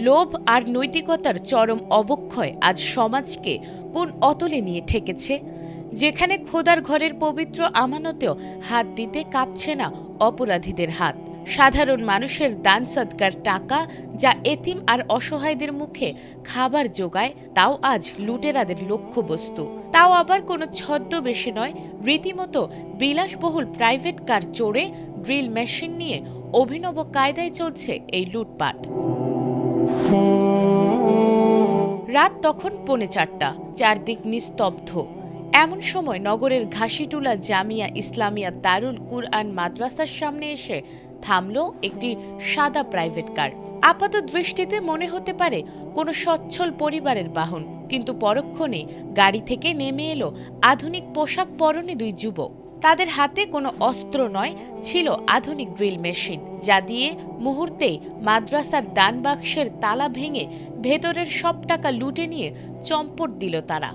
লোভ আর নৈতিকতার চরম অবক্ষয় আজ সমাজকে কোন অতলে নিয়ে ঠেকেছে, যেখানে খোদার ঘরের পবিত্র আমানতেও হাত দিতে কাঁপছে না অপরাধীদের হাত। সাধারণ মানুষের দান সদকার টাকা, যা এতিম আর অসহায়দের মুখে খাবার জোগায়, তাও আজ লুটেরাদের লক্ষ্যবস্তু। তাও আবার কোনো ছদ্মবেশে নয়, রীতিমতো বিলাসবহুল প্রাইভেট কার চড়ে, ড্রিল মেশিন নিয়ে অভিনব কায়দায় চলছে এই লুটপাট। রাত তখন 3:45, চারদিক নিস্তব্ধ। এমন সময় নগরের ঘাসিটুলা জামিয়া ইসলামিয়া দারুল কুরআন মাদ্রাসার সামনে এসে থামল একটি সাদা প্রাইভেট কার। আপাত দৃষ্টিতে মনে হতে পারে কোনো সচ্ছল পরিবারের বাহন, কিন্তু পরক্ষণে গাড়ি থেকে নেমে এলো আধুনিক পোশাক পরনে দুই যুবক। তাদের হাতে কোনো অস্ত্র নয়, ছিল আধুনিক ড্রিল মেশিন, যা দিয়ে মুহূর্তেই মাদ্রাসার দান বাক্সের তালা ভেঙে ভেতরের সব টাকা লুটে নিয়ে চম্পট দিল তারা।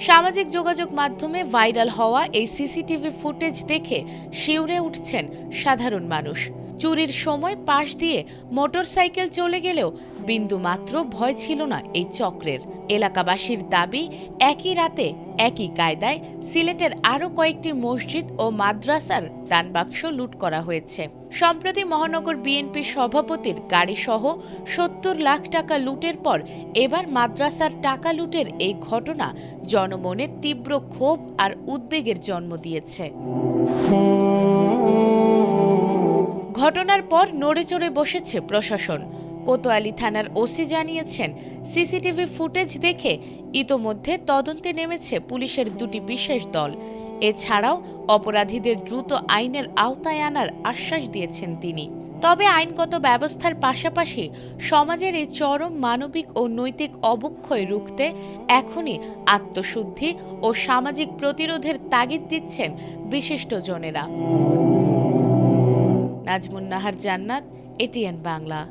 সামাজিক যোগাযোগ মাধ্যমে ভাইরাল হওয়া এই সিসিটিভি ফুটেজ দেখে শিউরে উঠছেন সাধারণ মানুষ। চুরির সময় পাশ দিয়ে মোটরসাইকেল চলে গেলেও বিন্দুমাত্র ভয় ছিল না এই চক্রের। এলাকাবাসীর দাবি, একই রাতে একই কায়দায় সিলেটের আরও কয়েকটি মসজিদ ও মাদ্রাসার দানবাক্স লুট করা হয়েছে। সম্প্রতি মহানগর বিএনপি সভাপতির গাড়িসহ 70 লাখ টাকা লুটের পর এবার মাদ্রাসার টাকা লুটের এই ঘটনা জনমনে তীব্র ক্ষোভ আর উদ্বেগের জন্ম দিয়েছে। ঘটনার পর নড়েচড়ে বসেছে প্রশাসন। কোতোয়ালি থানার ওসি জানিয়েছেন, সিসিটিভি ফুটেজ দেখে ইতোমধ্যে তদন্তে নেমেছে পুলিশের 2টি বিশেষ দল। এছাড়াও অপরাধীদের দ্রুত আইনের আওতায় আনার আশ্বাস দিয়েছেন তিনি। তবে আইনগত ব্যবস্থার পাশাপাশি সমাজের এই চরম মানবিক ও নৈতিক অবক্ষয় রুখতে এখনই আত্মশুদ্ধি ও সামাজিক প্রতিরোধের তাগিদ দিচ্ছেন বিশিষ্টজনেরা। নাজমুন নাহার জান্নাত, এটিএন বাংলা।